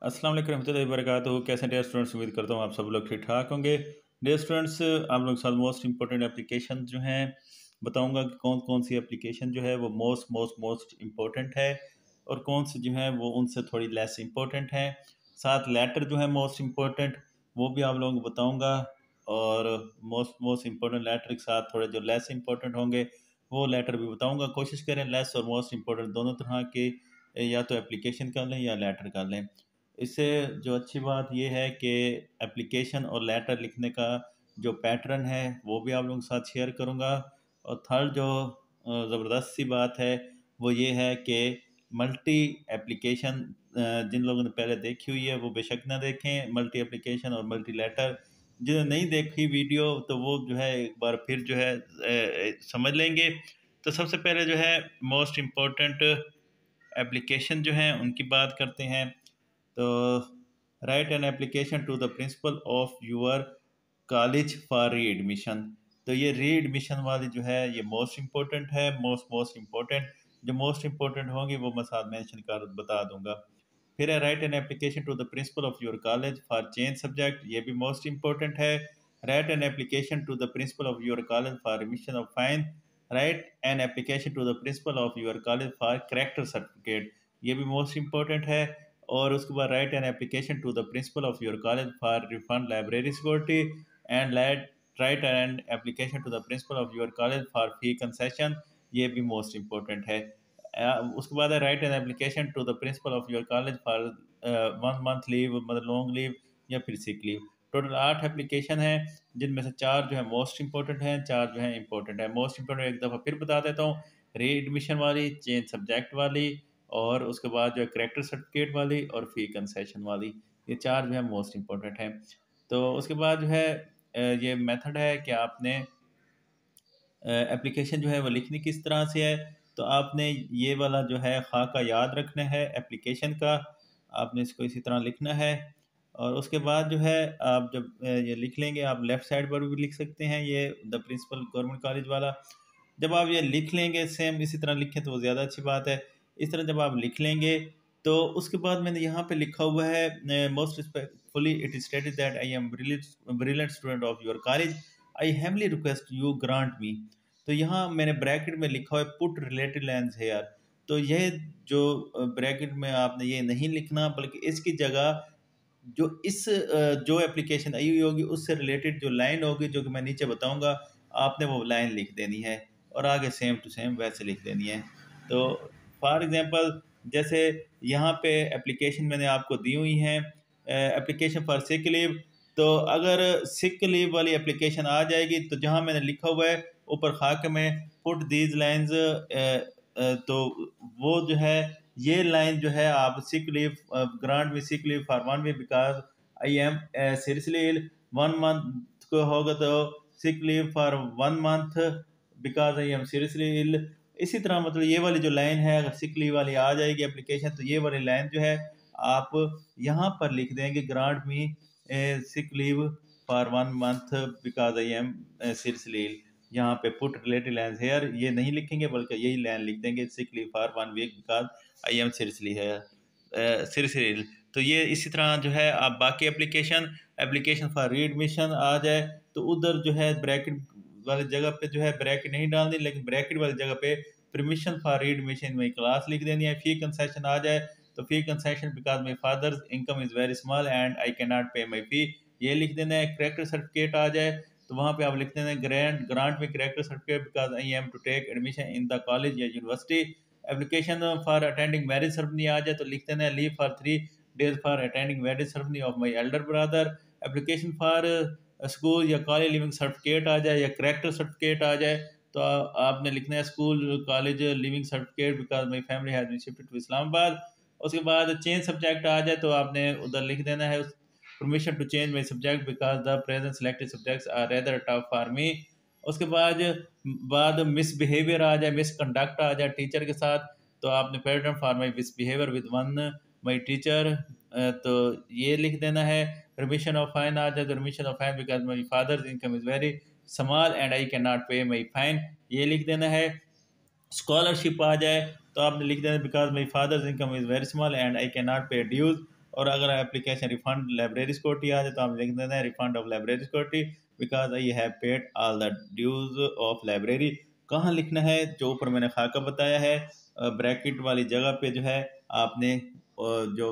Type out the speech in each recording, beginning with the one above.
अस्सलाम वालेकुम रहमतुल्लाहि व बरकातुहू। कैसे हैं डियर स्टूडेंट्स? उम्मीद करता हूँ आप सब लोग ठीक ठाक होंगे। डियर स्टूडेंट्स, आप लोग के साथ मोस्ट इंपॉर्टेंट एप्लीकेशन जो हैं बताऊंगा कि कौन कौन सी एप्लीकेशन जो है वो मोस्ट मोस्ट मोस्ट इम्पोर्टेंट है और कौन सी जो है वो उनसे थोड़ी लेस इम्पोर्टेंट है। साथ लेटर जो है मोस्ट इम्पोर्टेंट वो भी आप लोगों को बताऊंगा, और मोस्ट मोस्ट इम्पोर्टेंट लेटर के साथ थोड़े जो लेस इम्पोर्टेंट होंगे वो लेटर भी बताऊंगा। कोशिश करें लेस और मोस्ट इम्पोर्टेंट दोनों तरह के या तो एप्लीकेशन कर लें या लेटर कर लें। इससे जो अच्छी बात ये है कि एप्लीकेशन और लेटर लिखने का जो पैटर्न है वो भी आप लोगों के साथ शेयर करूँगा। और थर्ड जो ज़बरदस्त सी बात है वो ये है कि मल्टी एप्लीकेशन, जिन लोगों ने पहले देखी हुई है वो बेशक ना देखें मल्टी एप्लीकेशन और मल्टी लेटर। जिन्होंने नहीं देखी वीडियो तो वो जो है एक बार फिर जो है समझ लेंगे। तो सबसे पहले जो है मोस्ट इम्पोर्टेंट एप्लीकेशन जो हैं उनकी बात करते हैं। तो write an application to the principal of your college for readmission. तो ये री एडमिशन वाली जो है ये मोस्ट इम्पोर्टेंट है। मोस्ट इम्पोर्टेंट जो मोस्ट इम्पोर्टेंट होंगी वो मैं साथ मेंशन कर बता दूंगा। फिर है write an application to the principal of your college for change subject, ये भी मोस्ट इम्पोर्टेंट है। Write an application to the principal of your college for remission of fine. Write an application to the principal of your college for character certificate, ये भी most important है। और उसके बाद write an application to the principal of your college for refund library security and write an application to the principal of your college for fee concession, ये भी most important है। उसके बाद है write an application to the principal of your college for 1 month leave, मतलब long leave या फिर sick leave. Total 8 application हैं जिनमें से 4 जो है मोस्ट इंपॉर्टेंट हैं, 4 जो है इंपॉर्टेंट है। मोस्ट इंपॉर्टेंट एक दफ़ा फिर बता देता हूँ, री एडमिशन वाली, चेंज सब्जेक्ट वाली, और उसके बाद जो है करेक्टर सर्टिफिकेट वाली और फी कंसेशन वाली, ये 4 जो है मोस्ट इंपॉर्टेंट हैं। तो उसके बाद जो है ये मेथड है कि आपने एप्लीकेशन जो है वो लिखनी किस तरह से है। तो आपने ये वाला जो है खाका याद रखना है एप्लीकेशन का, आपने इसको इसी तरह लिखना है। और उसके बाद जो है आप जब ये लिख लेंगे, आप लेफ़्ट साइड पर भी लिख सकते हैं ये द प्रिंसिपल गवर्नमेंट कॉलेज वाला। जब आप ये लिख लेंगे सेम इसी तरह लिखें तो वो ज़्यादा अच्छी बात है। इस तरह जब आप लिख लेंगे तो उसके बाद मैंने यहाँ पे लिखा हुआ है most respectfully it is stated that I am brilliant student of your college, I हेमली request you grant मी। तो यहाँ मैंने ब्रैकेट में लिखा हुआ है पुट रिलेटेड लाइन्स हेयर। तो यह जो ब्रैकेट में आपने ये नहीं लिखना, बल्कि इसकी जगह जो जो एप्लीकेशन आई हुई होगी उससे रिलेटेड जो लाइन होगी जो कि मैं नीचे बताऊंगा, आपने वो लाइन लिख देनी है और आगे सेम टू सेम वैसे लिख देनी है। तो फॉर एग्जांपल जैसे यहाँ पे एप्लीकेशन मैंने आपको दी हुई हैं, एप्लीकेशन फॉर सिक लीव। तो अगर सिक लीव वाली एप्लीकेशन आ जाएगी तो जहाँ मैंने लिखा हुआ है ऊपर खाक में पुट दीज लाइंस, तो वो जो है ये लाइन जो है आप सिक लीव ग्रांट में sick leave for 1 week because I am seriously ill. 1 month को होगा तो sick leave for 1 month because I am seriously ill. इसी तरह मतलब ये वाली जो लाइन है अगर सिक लीव वाली आ जाएगी एप्लीकेशन तो ये वाली लाइन जो है आप यहाँ पर लिख देंगे grant me sick leave for 1 month because I am seriously ill. यहाँ पे पुट रिलेटेड लाइन्स हेयर ये नहीं लिखेंगे बल्कि यही लाइन लिख देंगे sick leave for 1 week because I am seriously है सीरियसली। तो ये इसी तरह जो है आप बाकी एप्लीकेशन फॉर री एडमिशन आ जाए तो उधर जो है ब्रैकेट वाली जगह पे जो है ब्रैकेट नहीं डालनी, लेकिन ब्रैकेट वाली जगह पे परमिशन फॉर री एडमिशन में क्लास लिख देनी है। फी कंसेशन आ जाए तो फी concession because my father's income is very small and I can not पे माई फी, ये लिख देना है। करेक्टर सर्टिफिकेट आ जाए तो वहाँ पे आप लिख देना है ग्रांट में character certificate because I am to take admission in the college या university. Application for attending marriage ceremony आ जाए तो लिख देना है leave for 3 days for attending marriage ceremony of my elder brother. Application for school या college leaving certificate आ जाए या करेक्टर सर्टिफिकेट आ जाए तो आपने लिखना है school college leaving certificate because my family has been shifted to Islamabad. उसके बाद चेंज सब्जेक्ट आ जाए तो आपने उधर लिख देना है permission to change my subject because the present selected subjects are rather tough for me. उसके बाद मिसबिहेवियर आ जाए, मिसकंडक्ट आ जाए टीचर के साथ तो आपने pattern for my misbehaviour with one my teacher, तो ये लिख देना है। रिमिशन ऑफ फाइन आ जाए तो remission of fine because my father's income is very small and I can not पे माई फाइन, ये लिख देना है। स्कॉलरशिप आ जाए तो आपने लिख देना because my father's income is very small and I can not pay dues. और अगर एप्लीकेशन रिफंड लाइब्रेरी सिक्योरिटी आ जाए तो आप लिख देते हैं refund of library security because I have paid all the dues of library. कहाँ लिखना है, जो ऊपर मैंने खाका बताया है ब्रैकेट वाली जगह पे जो है आपने जो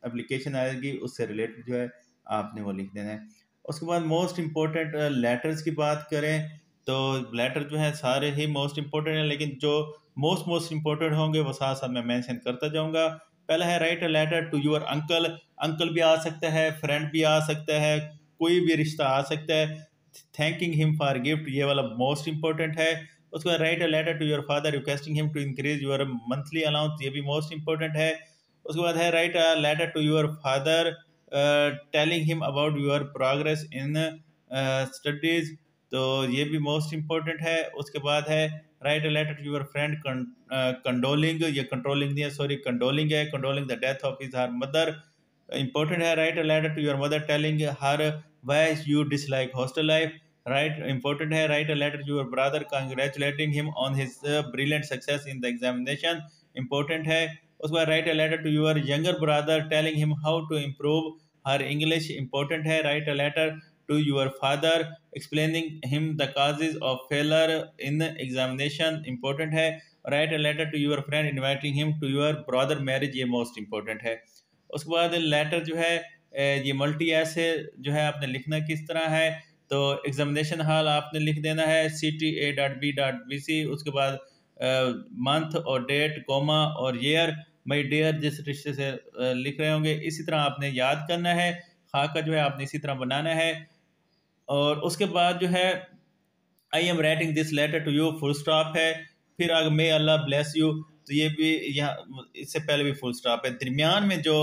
एप्लीकेशन आएगी उससे रिलेटेड जो है आपने वो लिख देना है। उसके बाद मोस्ट इम्पोर्टेंट लेटर्स की बात करें तो लेटर जो है सारे ही मोस्ट इम्पोर्टेंट हैं, लेकिन जो मोस्ट इम्पोर्टेंट होंगे वो साथ साथ मैं मेंशन करता जाऊंगा। पहला है write a letter to your uncle. Uncle भी आ सकता है, फ्रेंड भी आ सकता है, कोई भी रिश्ता आ सकता है। थैंकिंग हिम फॉर गिफ्ट, ये वाला मोस्ट इंपॉर्टेंट है। उसके बाद write a letter to your father requesting him to increase your monthly allowance, ये भी मोस्ट इंपॉर्टेंट है। उसके बाद है write a letter to your father telling him about your progress in studies, तो ये भी मोस्ट इम्पोर्टेंट है। उसके बाद है write a letter to your friend condoling, ये कंट्रोलिंग नहीं है सॉरी कंडोलिंग है, condoling the death of his her mother. Important है write a letter to your mother telling her why you dislike hostel life. Write important है write a letter to your brother congratulating him on his brilliant success in the examination. Important है। उसके बाद write a letter to your younger brother telling him how to improve her English. Important है write a letter to your father explaining him the causes of failure in examination। important है। write a letter to your friend inviting him to your brother marriage, ये most important है। उसके बाद letter जो है ये multi ऐसे जो है आपने लिखना किस तरह है, तो एग्जामिनेशन हॉल आपने लिख देना है CTA.B.BC। उसके बाद मंथ और डेट कोमा और ईयर मई डियर जिस रिश्ते से लिख रहे होंगे इसी तरह आपने याद करना है। खाका जो है आपने इसी तरह बनाना है। और उसके बाद जो है I am writing this letter to you full stop है। फिर अगर मे अल्लाह ब्लेस यू, तो ये भी यहाँ इससे पहले भी फुल स्टॉप है। दरमियान में जो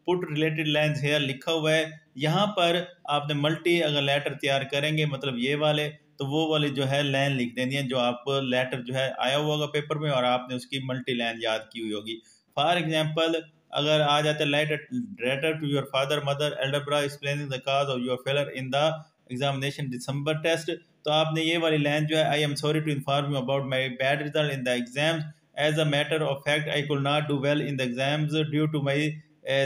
पुट रिलेटेड लाइन्स है लिखा हुआ है, यहाँ पर आपने मल्टी अगर लेटर तैयार करेंगे मतलब ये वाले, तो वो वाली जो है लाइन लिख देनी है जो आप लेटर जो है आया हुआ होगा पेपर में और आपने उसकी मल्टी लाइन याद की हुई होगी। फॉर एग्जाम्पल अगर आ जाता है letter to your father mother elder brother explaining the cause of your failure in the examination December test, तो आपने ये वाली लाइन जो है I am sorry to inform you about my bad result in the exams, as a matter of fact I could not do well in the exams due to my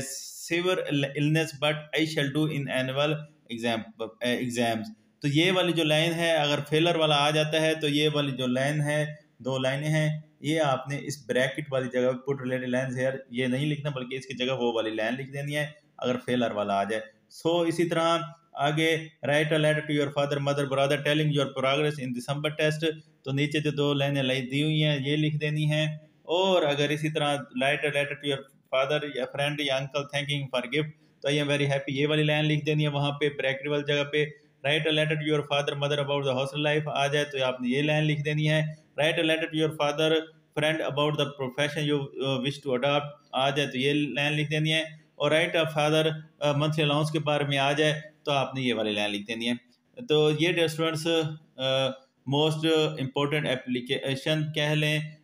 severe illness but I shall do in annual exams. तो ये वाली जो line है अगर failure वाला आ जाता है तो ये वाली जो लाइन है, दो लाइनें हैं, ये आपने इस ब्रैकेट वाली जगह पुट रिलेटेड लाइन हेयर ये नहीं लिखना बल्कि इसकी जगह वो वाली लाइन लिख देनी है अगर फेलर वाला आ जाए। सो इसी तरह आगे write a letter to your father mother brother telling your progress in December test, तो नीचे जो दो लाइनें दी हुई हैं ये लिख देनी है। और अगर इसी तरह write a letter to your father या फ्रेंड या अंकल थैंकिंग फॉर गिफ्ट, तो आई एम वेरी हैप्पी ये वाली लाइन लिख देनी है वहाँ पे ब्रैकेट वाली जगह पे। Write a letter to your father mother about the hostel life आ जाए तो आपने ये लाइन लिख देनी है। Write a letter to your father friend about the profession you wish to adopt आ जाए तो ये लाइन लिख देनी है। और write a father monthly allowance के बारे में आ जाए तो आपने ये वाली लाइन लिख देनी है। तो ये dear students most important application कह लें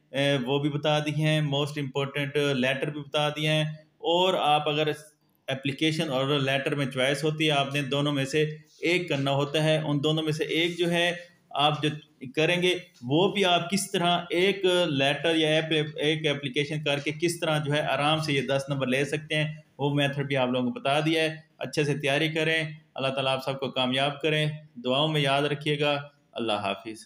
वो भी बता दी हैं, मोस्ट इम्पोर्टेंट लेटर भी बता दिए हैं। और आप अगर एप्लीकेशन और लेटर में चॉइस होती है आपने दोनों में से एक करना होता है, उन दोनों में से एक जो है आप जो करेंगे वो भी आप किस तरह एक लेटर या एक एप्लीकेशन करके किस तरह जो है आराम से ये 10 नंबर ले सकते हैं वो मेथड भी आप लोगों को बता दिया है। अच्छे से तैयारी करें, अल्लाह ताला आप सबको कामयाब करें, दुआओं में याद रखिएगा। अल्लाह हाफिज़।